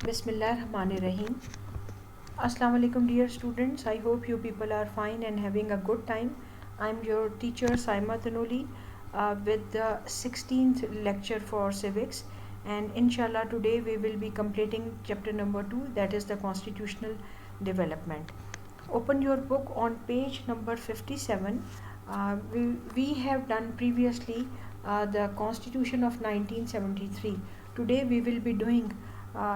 Bismillahirrahmanirrahim. Assalamu alaikum dear students. I hope you people are fine and having a good time. I'm your teacher Saima Tanoli with the 16th lecture for civics, and inshallah today we will be completing chapter number 2, that is the constitutional development. Open your book on page number 57. We have done previously the Constitution of 1973. Today we will be doing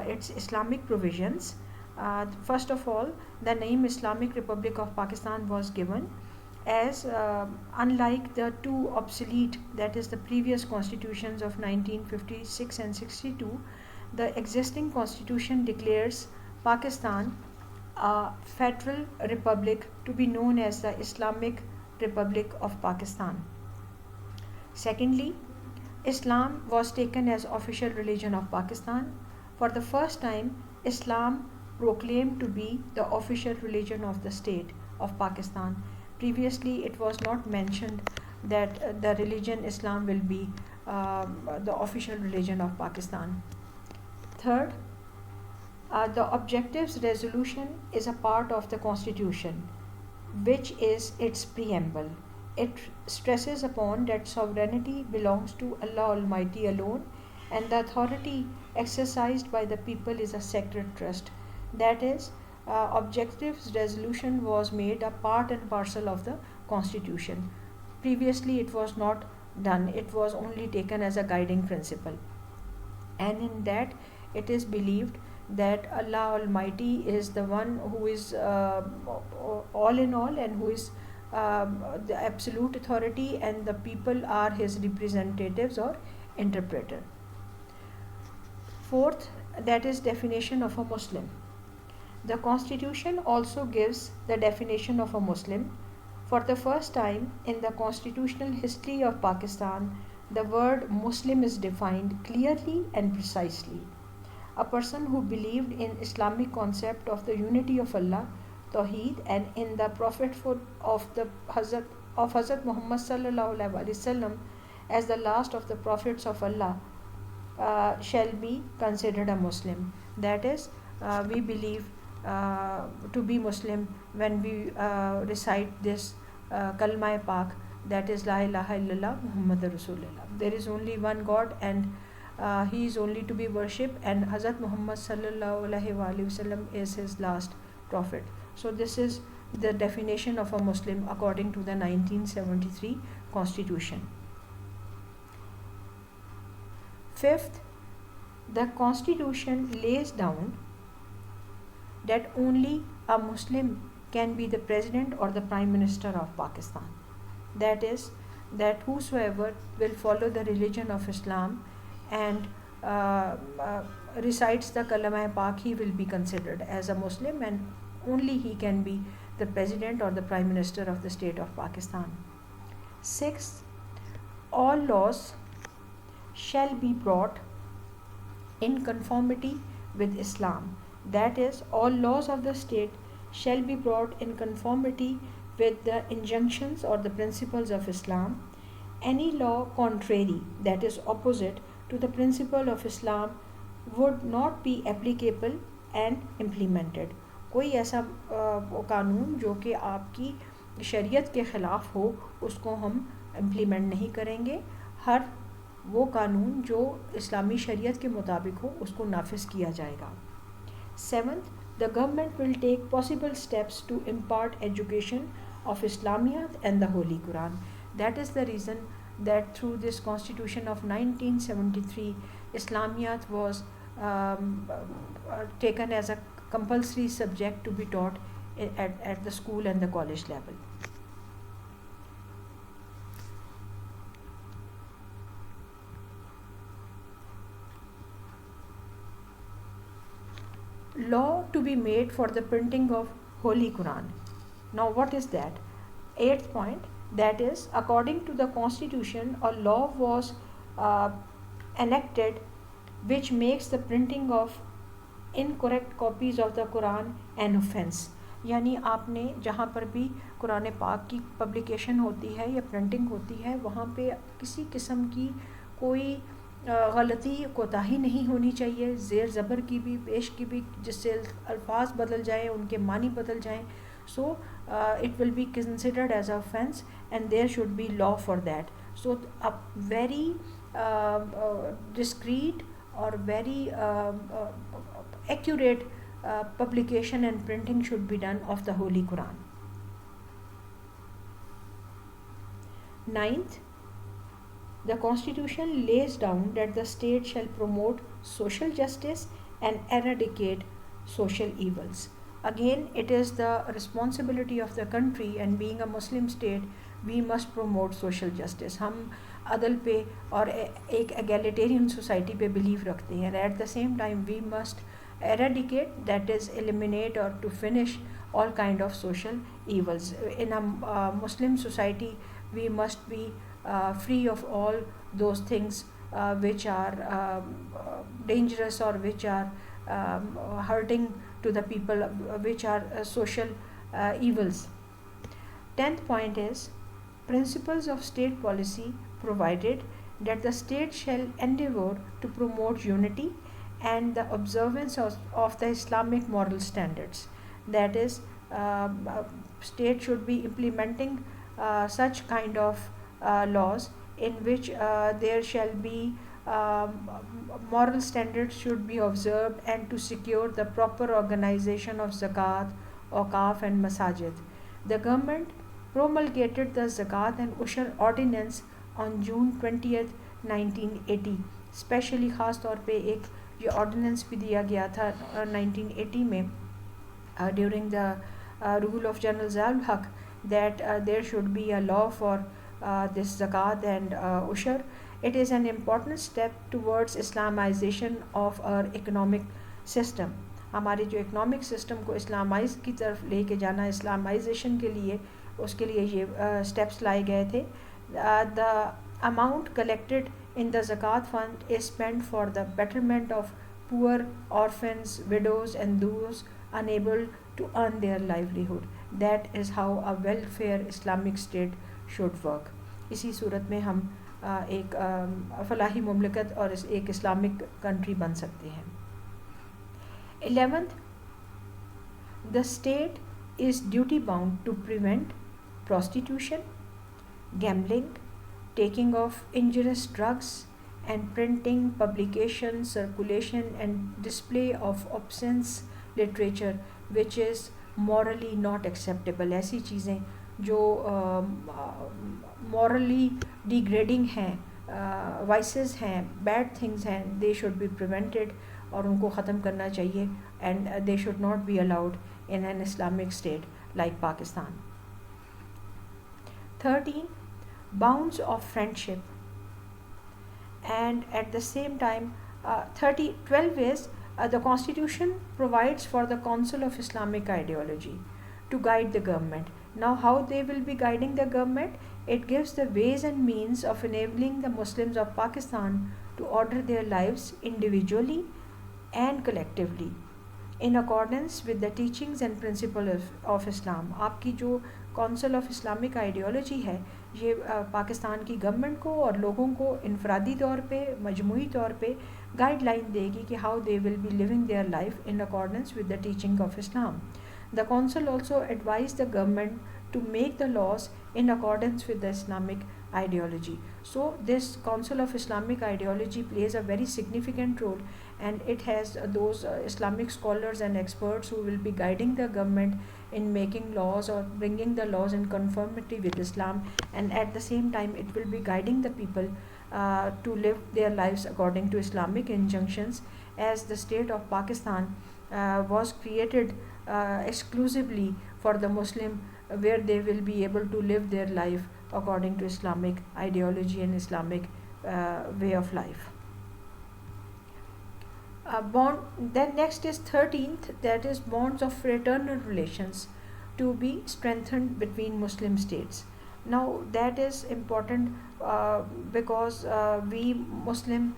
its Islamic provisions. First of all, the name Islamic Republic of Pakistan was given as unlike the two obsolete, that is the previous constitutions of 1956 and 62, the existing constitution declares Pakistan a federal republic to be known as the Islamic Republic of Pakistan. Secondly, Islam was taken as official religion of Pakistan. For the first time, Islam proclaimed to be the official religion of the state of Pakistan. Previously, it was not mentioned that the religion Islam will be the official religion of Pakistan. Third, the objectives resolution is a part of the constitution, which is its preamble. It stresses upon that sovereignty belongs to Allah Almighty alone, and the authority exercised by the people is a sacred trust. That is, objectives resolution was made a part and parcel of the constitution. Previously, it was not done, it was only taken as a guiding principle. And in that, it is believed that Allah Almighty is the one who is all in all, and who is the absolute authority, and the people are his representatives or interpreter. Fourth, that is definition of a Muslim. The constitution also gives the definition of a Muslim. For the first time in the constitutional history of Pakistan, the word Muslim is defined clearly and precisely. A person who believed in Islamic concept of the unity of Allah, Tawheed, and in the prophethood of Hazrat Muhammad sallallahu alaihi wasallam as the last of the prophets of Allah shall be considered a Muslim. That is, we believe to be Muslim when we recite this Kalma Pak, that is La ilaha illallah Muhammadur Rasulullah. There is only one God, and he is only to be worshipped, and Hazrat Muhammad sallallahu alaihi wasallam is his last prophet. So this is the definition of a Muslim according to the 1973 constitution. Fifth, the constitution lays down that only a Muslim can be the president or the prime minister of Pakistan. That is, that whosoever will follow the religion of Islam and recites the Kalama Pak, he will be considered as a Muslim, and only he can be the president or the prime minister of the state of Pakistan. Sixth, all laws shall be brought in conformity with Islam. That is, all laws of the state shall be brought in conformity with the injunctions or the principles of Islam. Any law contrary, that is opposite to the principle of Islam, would not be applicable and implemented. कोई ऐसा कानून जो कि आपकी शरीयत के ख़िलाफ़ हो, उसको हम इम्प्लीमेंट नहीं करेंगे. हर वो कानून जो इस्लामी शरीयत के मुताबिक हो, उसको नाफिज किया जाएगा. Seventh, the government will take possible steps to impart education of Islamiyat and the Holy Quran. That is the reason that through this constitution of 1973, Islamiyat was taken as a compulsory subject to be taught at the school and the college level. Law to be made for the printing of Holy Quran. Now what is that? Eighth point, that is, according to the constitution, a law was enacted which makes the printing of incorrect copies of the Quran an offense. यानी आपने जहाँ पर भी कुरान पाक की publication होती है या प्रिंटिंग होती है, वहाँ पे किसी किस्म की कोई गलती कोताही नहीं होनी चाहिए, ज़ेर ज़बर की भी, पेश की भी, जिससे अल्फाज बदल जाएँ, उनके मानी बदल जाएँ. So it will be considered as a offense, and there should be law for that. So a very discreet or very accurate publication and printing should be done of the Holy Quran. Ninth, the Constitution lays down that the state shall promote social justice and eradicate social evils. Again, it is the responsibility of the country, and being a Muslim state, we must promote social justice. हम अदल पे और एक egalitarian society पे believe रखते हैं. At the same time, we must eradicate, that is eliminate or to finish all kind of social evils. In a Muslim society, we must be free of all those things which are dangerous or which are hurting to the people, which are social evils. 10th point is principles of state policy provided that the state shall endeavor to promote unity and the observance of the Islamic moral standards. That is, state should be implementing such kind of laws in which there shall be moral standards should be observed, and to secure the proper organization of zakat, awqaf and masajid. The government promulgated the zakat and ushur ordinance on June 20th 1980. Specially ख़ास तौर पे एक ये ordinance भी दिया गया था 1980 में during the rule of General Zia-ul Haq, that there should be a law for this zakat and ushur. It is an important step towards Islamization of our economic system. हमारे जो इकोनॉमिक सिस्टम को Islamise की तरफ लेके जाना, Islamisation के लिए, उसके लिए ये स्टेप्स लाए गए थे. The amount collected in the zakat fund is spent for the betterment of poor, orphans, widows and those unable to earn their livelihood. That is how a welfare Islamic state should work. इसी सूरत में हम एक फलाही मुमलकत और एक Islamic country बन सकते हैं. 11th, the state is duty bound to prevent prostitution, gambling, taking of injurious drugs, and printing, publication, circulation and display of obscene literature which is morally not acceptable. ऐसी चीज़ें जो morally degrading हैं, vices हैं, bad things हैं, they should be prevented और उनको ख़त्म करना चाहिए, and they should not be allowed in an Islamic state like Pakistan. 13, bounds of friendship, and at the same time 12 is the Constitution provides for the Council of Islamic Ideology to guide the government. Now how they will be guiding the government? It gives the ways and means of enabling the Muslims of Pakistan to order their lives individually and collectively in accordance with the teachings and principles of Islam. आपकी जो council of Islamic ideology है, ये पाकिस्तान की government को और लोगों को इनफरादी तौर पे, मजमूई तौर पे गाइडलाइन देगी कि how they will be living their life in accordance with the teaching of Islam. The council also advise the government to make the laws in accordance with the Islamic ideology. So this Council of Islamic Ideology plays a very significant role, and it has those Islamic scholars and experts who will be guiding the government in making laws or bringing the laws in conformity with Islam, and at the same time it will be guiding the people to live their lives according to Islamic injunctions, as the state of Pakistan was created exclusively for the Muslim, where they will be able to live their life according to Islamic ideology and Islamic way of life. Then next is 13th, that is bonds of fraternal relations to be strengthened between Muslim states. Now that is important because we Muslim,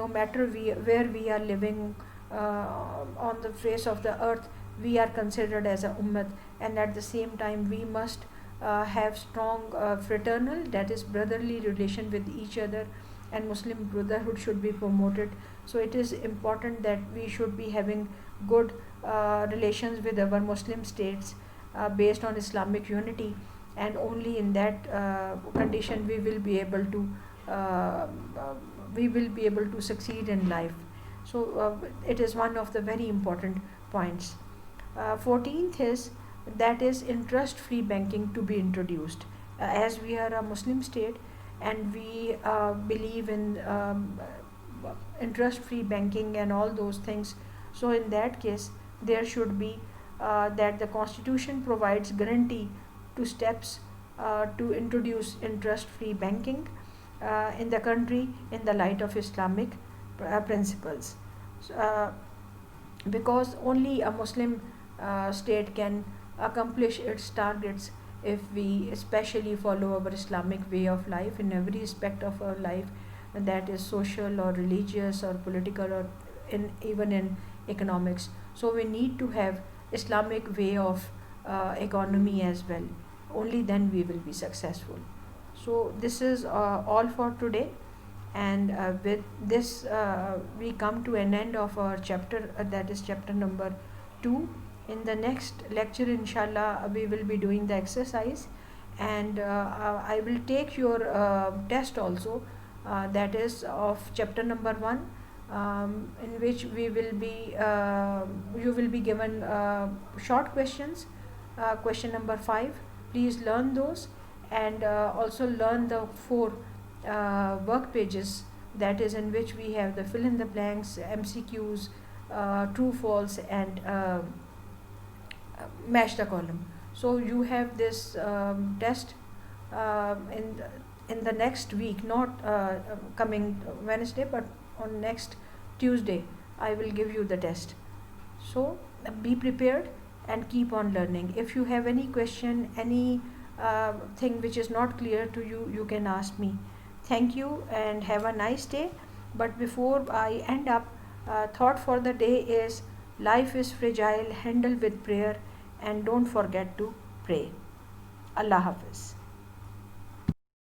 no matter where we are living on the face of the earth, we are considered as a ummat, and at the same time we must have strong fraternal, that is brotherly relation with each other, and Muslim brotherhood should be promoted. So it is important that we should be having good relations with our Muslim states based on Islamic unity, and only in that condition uh, we will be able to succeed in life. So it is one of the very important points. 14th is that is interest free banking to be introduced. As we are a Muslim state and we believe in interest free banking and all those things, so in that case there should be that the constitution provides guarantee to steps to introduce interest free banking in the country in the light of Islamic principles. So, because only a Muslim state can accomplish its targets if we especially follow our Islamic way of life in every aspect of our life, and that is social or religious or political or in even in economics. So we need to have Islamic way of economy as well. Only then we will be successful. So this is all for today, and with this we come to an end of our chapter, that is chapter number 2. In the next lecture, inshallah, we will be doing the exercise, and I will take your test also, that is of chapter number 1, in which we will be you will be given short questions, question number 5. Please learn those, and also learn the 4 work pages, that is in which we have the fill in the blanks, MCQs, true false, and match the column. So you have this test in the next week, not coming Wednesday, but on next Tuesday I will give you the test. So be prepared and keep on learning. If you have any question, any thing which is not clear to you, you can ask me. Thank you and have a nice day. But before I end up, thought for the day is: life is fragile, handle with prayer, and don't forget to pray. Allah Hafiz.